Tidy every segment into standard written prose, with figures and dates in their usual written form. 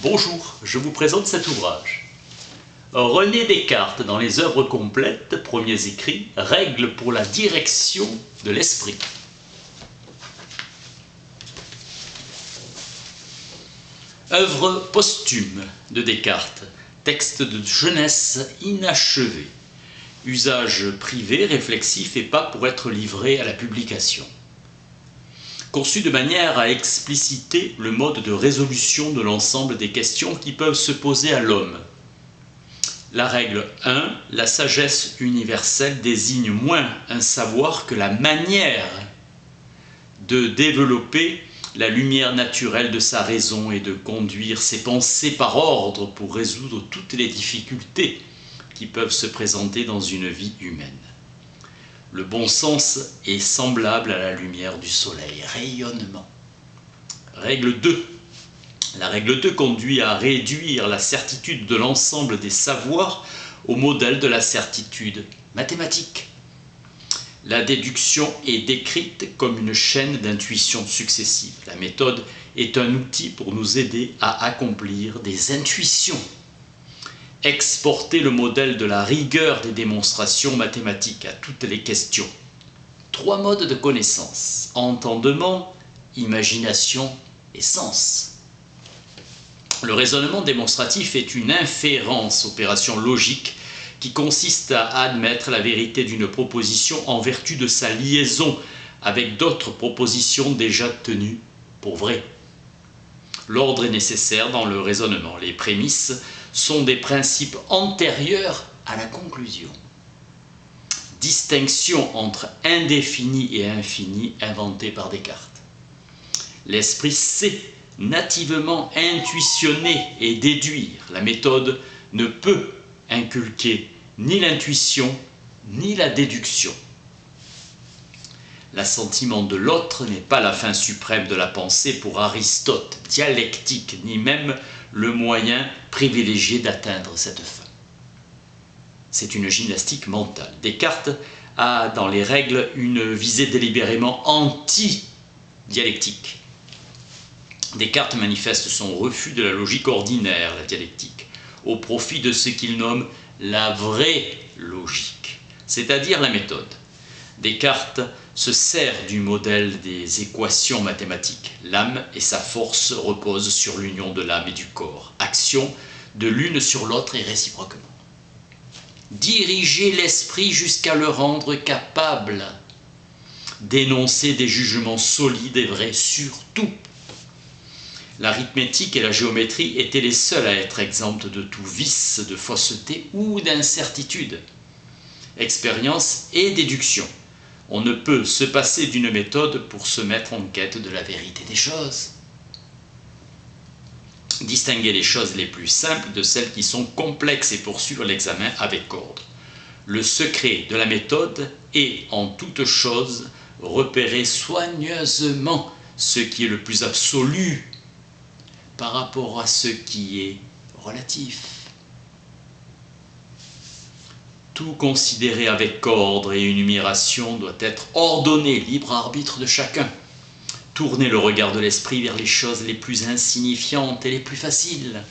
Bonjour, je vous présente cet ouvrage. René Descartes, dans les œuvres complètes, premiers écrits, règles pour la direction de l'esprit. Œuvre posthume de Descartes, texte de jeunesse inachevé, usage privé, réflexif et pas pour être livré à la publication. Conçu de manière à expliciter le mode de résolution de l'ensemble des questions qui peuvent se poser à l'homme. La règle 1, la sagesse universelle désigne moins un savoir que la manière de développer la lumière naturelle de sa raison et de conduire ses pensées par ordre pour résoudre toutes les difficultés qui peuvent se présenter dans une vie humaine. Le bon sens est semblable à la lumière du soleil, rayonnement. Règle 2. La règle 2 conduit à réduire la certitude de l'ensemble des savoirs au modèle de la certitude mathématique. La déduction est décrite comme une chaîne d'intuitions successives. La méthode est un outil pour nous aider à accomplir des intuitions. Exporter le modèle de la rigueur des démonstrations mathématiques à toutes les questions. 3 modes de connaissance: entendement, imagination et sens. Le raisonnement démonstratif est une inférence, opération logique, qui consiste à admettre la vérité d'une proposition en vertu de sa liaison avec d'autres propositions déjà tenues pour vraies. L'ordre est nécessaire dans le raisonnement. Les prémices sont des principes antérieurs à la conclusion. Distinction entre indéfini et infini inventée par Descartes. L'esprit sait nativement intuitionner et déduire. La méthode ne peut inculquer ni l'intuition ni la déduction. L'assentiment de l'autre n'est pas la fin suprême de la pensée pour Aristote, dialectique, ni même le moyen privilégié d'atteindre cette fin. C'est une gymnastique mentale. Descartes a dans les règles une visée délibérément anti-dialectique. Descartes manifeste son refus de la logique ordinaire, la dialectique, au profit de ce qu'il nomme la vraie logique, c'est-à-dire la méthode. Descartes se sert du modèle des équations mathématiques. L'âme et sa force reposent sur l'union de l'âme et du corps, action de l'une sur l'autre et réciproquement. Diriger l'esprit jusqu'à le rendre capable d'énoncer des jugements solides et vrais sur tout. L'arithmétique et la géométrie étaient les seuls à être exemptes de tout vice, de fausseté ou d'incertitude. Expérience et déduction. On ne peut se passer d'une méthode pour se mettre en quête de la vérité des choses. Distinguer les choses les plus simples de celles qui sont complexes et poursuivre l'examen avec ordre. Le secret de la méthode est, en toute chose, repérer soigneusement ce qui est le plus absolu par rapport à ce qui est relatif. Tout considéré avec ordre et énumération doit être ordonné, libre arbitre de chacun. Tourner le regard de l'esprit vers les choses les plus insignifiantes et les plus faciles.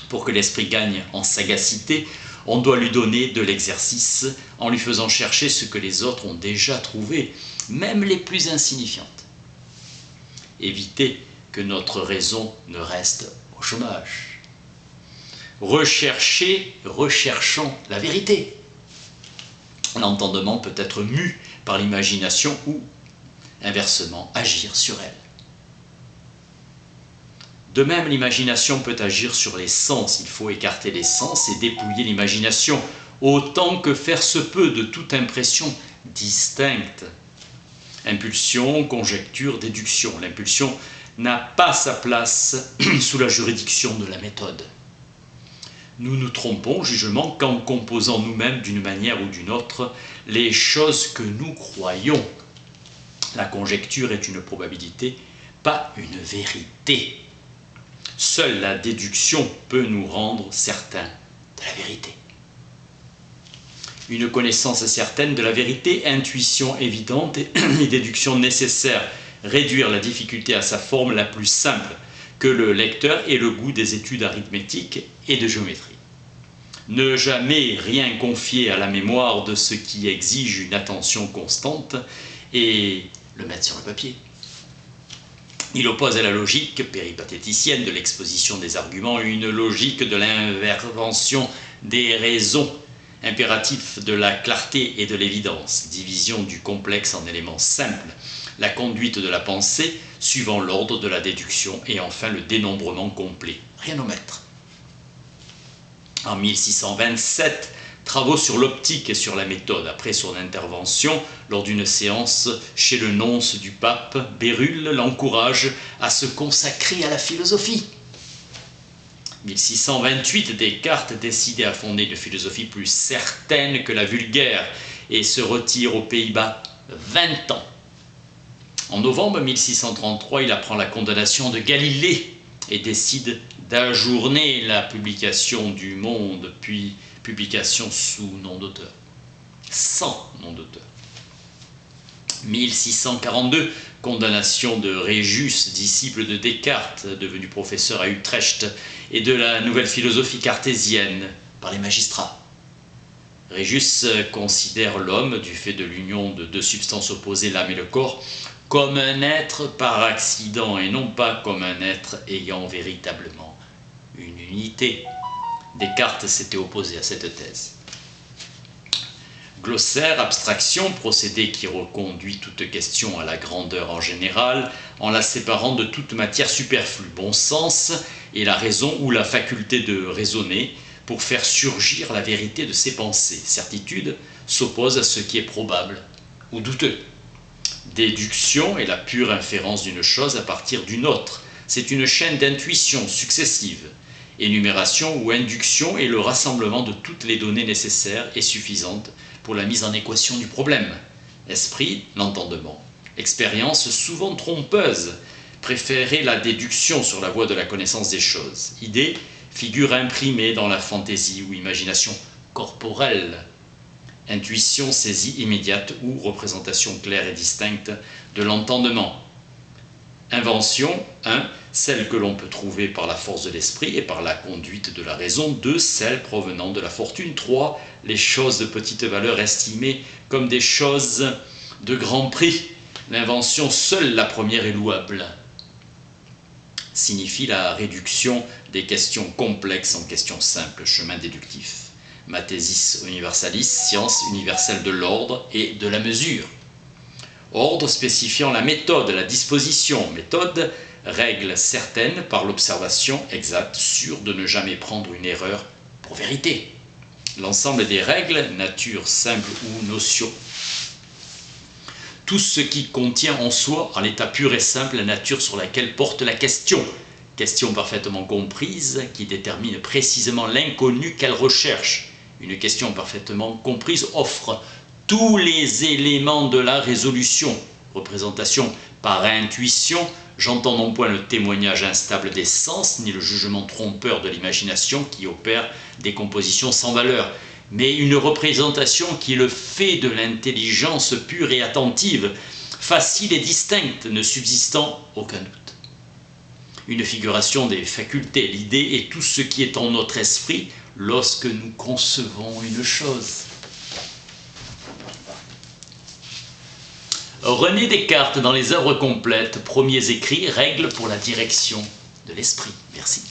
Pour que l'esprit gagne en sagacité, on doit lui donner de l'exercice en lui faisant chercher ce que les autres ont déjà trouvé, même les plus insignifiantes. Éviter que notre raison ne reste au chômage. Recherchons la vérité. L'entendement peut être mu par l'imagination ou, inversement, agir sur elle. De même, l'imagination peut agir sur les sens. Il faut écarter les sens et dépouiller l'imagination autant que faire se peut de toute impression distincte. Impulsion, conjecture, déduction. L'impulsion n'a pas sa place sous la juridiction de la méthode. Nous nous trompons, jugement, qu'en composant nous-mêmes d'une manière ou d'une autre les choses que nous croyons. La conjecture est une probabilité, pas une vérité. Seule la déduction peut nous rendre certains de la vérité. Une connaissance certaine de la vérité, intuition évidente et déduction nécessaire. Réduire la difficulté à sa forme la plus simple, que le lecteur ait le goût des études arithmétiques et de géométrie. Ne jamais rien confier à la mémoire de ce qui exige une attention constante et le mettre sur le papier. Il oppose à la logique péripatéticienne de l'exposition des arguments une logique de l'intervention des raisons, impératif de la clarté et de l'évidence, division du complexe en éléments simples, la conduite de la pensée suivant l'ordre de la déduction et enfin le dénombrement complet. Rien omettre. En 1627, travaux sur l'optique et sur la méthode. Après son intervention lors d'une séance chez le nonce du pape, Bérulle l'encourage à se consacrer à la philosophie. 1628, Descartes décide à fonder une philosophie plus certaine que la vulgaire et se retire aux Pays-Bas 20 ans. En novembre 1633, il apprend la condamnation de Galilée et décide d'ajourner la publication du Monde, puis publication sous nom d'auteur, sans nom d'auteur. 1642, condamnation de Régis, disciple de Descartes, devenu professeur à Utrecht, et de la nouvelle philosophie cartésienne par les magistrats. Régis considère l'homme, du fait de l'union de deux substances opposées, l'âme et le corps, comme un être par accident et non pas comme un être ayant véritablement une unité. Descartes s'était opposé à cette thèse. Glossaire, abstraction, procédé qui reconduit toute question à la grandeur en général, en la séparant de toute matière superflue. Bon sens et la raison ou la faculté de raisonner pour faire surgir la vérité de ses pensées. Certitude s'oppose à ce qui est probable ou douteux. Déduction est la pure inférence d'une chose à partir d'une autre. C'est une chaîne d'intuitions successives. Énumération ou induction est le rassemblement de toutes les données nécessaires et suffisantes pour la mise en équation du problème. Esprit, l'entendement. Expérience souvent trompeuse. Préférer la déduction sur la voie de la connaissance des choses. Idée, figure imprimée dans la fantaisie ou imagination corporelle. Intuition, saisie immédiate ou représentation claire et distincte de l'entendement. Invention, 1. Celle que l'on peut trouver par la force de l'esprit et par la conduite de la raison. 2. Celle provenant de la fortune. 3. Les choses de petite valeur estimées comme des choses de grand prix. L'invention, seule la première est louable. Signifie la réduction des questions complexes en questions simples, chemin déductif. Mathesis universalis, science universelle de l'ordre et de la mesure. Ordre spécifiant la méthode, la disposition. Méthode, règle certaine par l'observation exacte, sûre de ne jamais prendre une erreur pour vérité. L'ensemble des règles, nature simple ou notion. Tout ce qui contient en soi, en l'état pur et simple, la nature sur laquelle porte la question. Question parfaitement comprise qui détermine précisément l'inconnu qu'elle recherche. Une question parfaitement comprise offre tous les éléments de la résolution. Représentation par intuition, j'entends non point le témoignage instable des sens, ni le jugement trompeur de l'imagination qui opère des compositions sans valeur, mais une représentation qui est le fait de l'intelligence pure et attentive, facile et distincte, ne subsistant aucun doute. Une figuration des facultés, l'idée est tout ce qui est en notre esprit lorsque nous concevons une chose. René Descartes, dans les œuvres complètes, premiers écrits, règles pour la direction de l'esprit. Merci.